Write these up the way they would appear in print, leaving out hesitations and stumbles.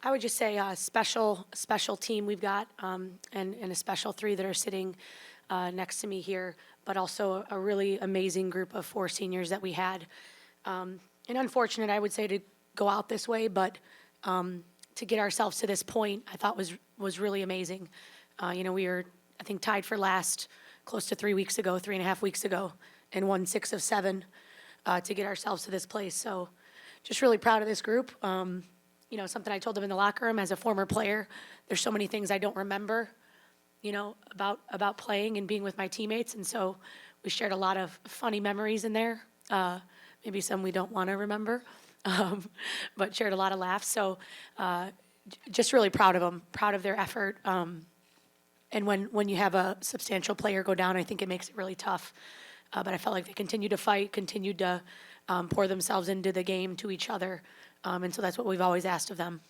I would just say a special team we've got, and a special three that are sitting next to me here, but also a really amazing group of four seniors that we had. And unfortunate, I would say, to go out this way, but to get ourselves to this point, I thought was really amazing. We were, I think, tied for last close to 3.5 weeks ago, and won 6 of 7 to get ourselves to this place. So just really proud of this group. Something I told them in the locker room as a former player, there's so many things I don't remember, about playing and being with my teammates. And so we shared a lot of funny memories in there, maybe some we don't want to remember, but shared a lot of laughs. So just really proud of them, proud of their effort. And when you have a substantial player go down, I think it makes it really tough. But I felt like they continued to fight, continued to pour themselves into the game, to each other. And so that's what we've always asked of them.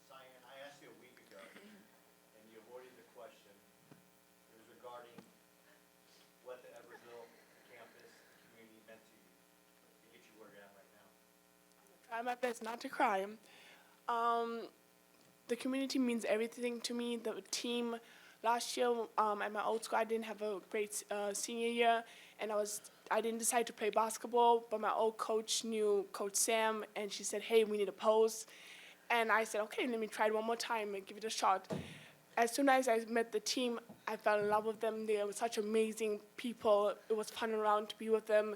Cyan, I asked you a week ago, and you avoided the question. It was regarding what the Eversville campus community meant to you to get you where you're at right now. Try my best not to cry. The community means everything to me. The team, last year at my old school, I didn't have a great senior year, and I didn't decide to play basketball, but my old coach knew Coach Sam, and she said, hey, we need a post. And I said, okay, let me try it one more time and give it a shot. As soon as I met the team, I fell in love with them. They were such amazing people. It was fun around to be with them.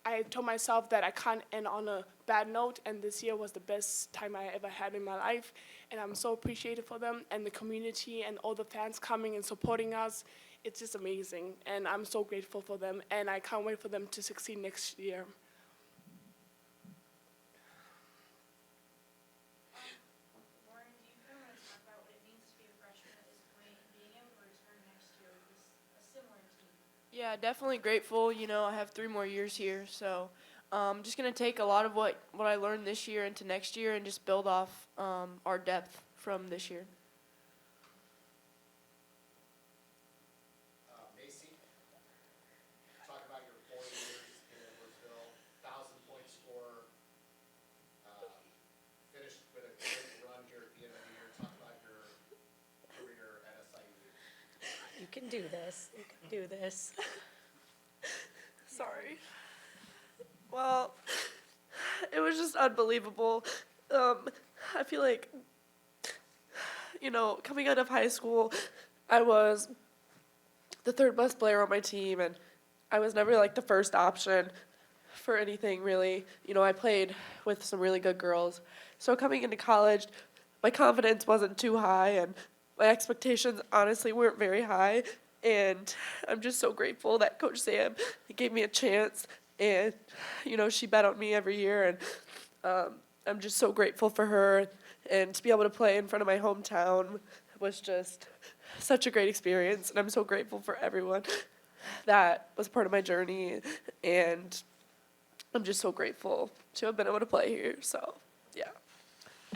I told myself that I can't end on a bad note, and this year was the best time I ever had in my life. And I'm so appreciative for them and the community and all the fans coming and supporting us. It's just amazing, and I'm so grateful for them, and I can't wait for them to succeed next year. Lauren, do you kind of want to talk about what it means to be a freshman at this point and being able to return next year with a similar team? Yeah, definitely grateful. I have 3 more years here, so I'm just going to take a lot of what I learned this year into next year and just build off our depth from this year. Macy, talk about your 4 years in Edwardsville, 1,000-point scorer, finished with a great run here at the end of the year. Talk about your career at SIUE. You can do this. You can do this. Sorry. Well, it was just unbelievable. I feel like, coming out of high school, I was the 3rd best player on my team, and I was never the first option for anything really. I played with some really good girls. So coming into college, my confidence wasn't too high, and my expectations honestly weren't very high. And I'm just so grateful that Coach Sam gave me a chance, and she bet on me every year, and I'm just so grateful for her. And to be able to play in front of my hometown was just such a great experience, and I'm so grateful for everyone that was part of my journey, and I'm just so grateful to have been able to play here. So yeah.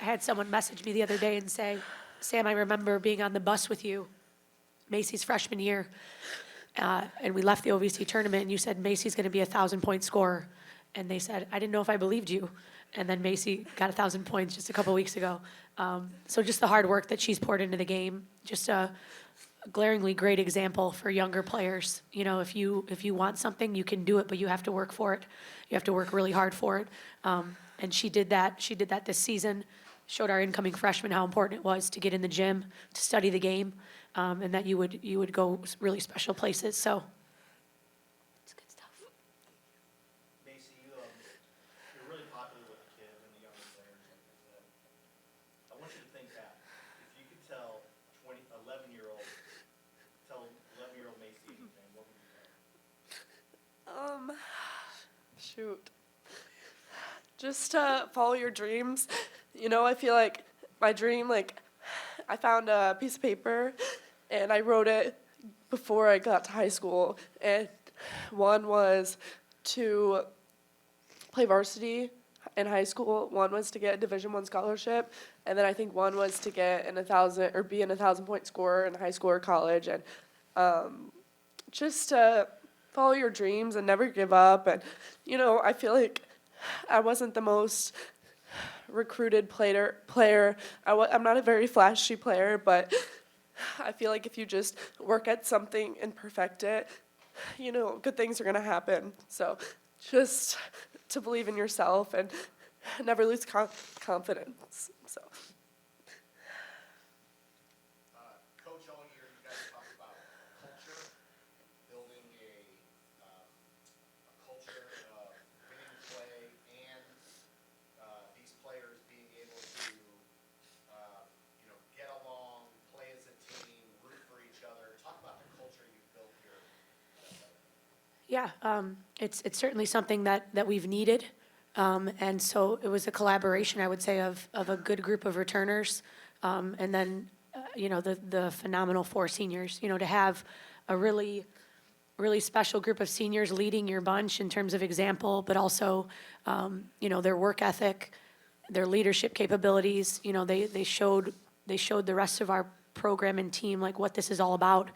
I had someone message me the other day and say, Sam, I remember being on the bus with you Macy's freshman year, and we left the OVC tournament, and you said Macy's going to be 1,000-point scorer. And they said, I didn't know if I believed you. And then Macy got 1,000 points just a couple weeks ago. So just the hard work that she's poured into the game, just a glaringly great example for younger players. If you want something, you can do it, but you have to work for it. You have to work really hard for it. And she did that. She did that this season. Showed our incoming freshmen how important it was to get in the gym, to study the game, and that you would go really special places. So it's good stuff. Macy, you're really popular with the kids and the younger players, like I said. I want you to think back. If you could tell 11-year-old Macy anything, what would you tell her? Shoot. Just follow your dreams. I feel like my dream, I found a piece of paper and I wrote it before I got to high school. And one was to play varsity in high school. One was to get a Division I scholarship. And then I think one was to get be an 1,000-point scorer in high school or college. And just to follow your dreams and never give up. And, you know, I feel like I wasn't the most recruited player. I'm not a very flashy player, but I feel like if you just work at something and perfect it, you know, good things are going to happen. So just to believe in yourself and never lose confidence. So. Coach, all year you guys talk about culture, building a culture of winning play, and these players being able to, you know, get along, play as a team, root for each other. Talk about the culture you've built here. Yeah, it's certainly something that we've needed. And so it was a collaboration, I would say, of a good group of returners, and then, you know, the phenomenal 4 seniors. You know, to have a really special group of seniors leading your bunch in terms of example, but also, you know, their work ethic, their leadership capabilities. You know, they showed the rest of our program and team like what this is all about.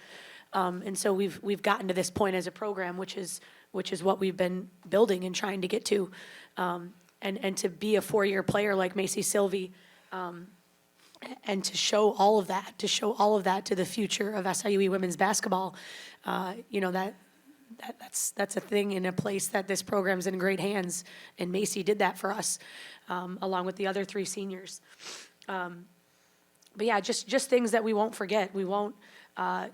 And so we've gotten to this point as a program, which is what we've been building and trying to get to. And to be a 4-year player like Macy Sylvie, and to show all of that to the future of SIUE women's basketball, you know, that's a thing in a place that this program's in great hands. And Macy did that for us, along with the other 3 seniors. But yeah, just things that we won't forget. We won't,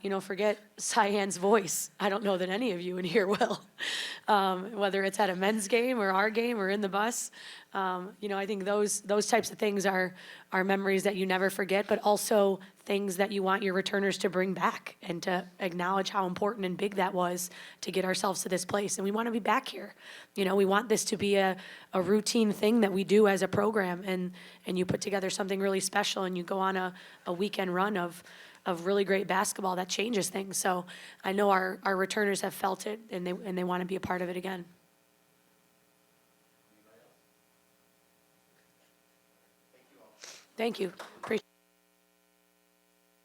you know, forget Cyan's voice. I don't know that any of you in here will, whether it's at a men's game or our game or in the bus. You know, I think those types of things are memories that you never forget, but also things that you want your returners to bring back and to acknowledge how important and big that was to get ourselves to this place. And we want to be back here. You know, we want this to be a routine thing that we do as a program, and you put together something really special and you go on a weekend run of really great basketball that changes things. So I know our returners have felt it, and they want to be a part of it again. Thank you. Appreciate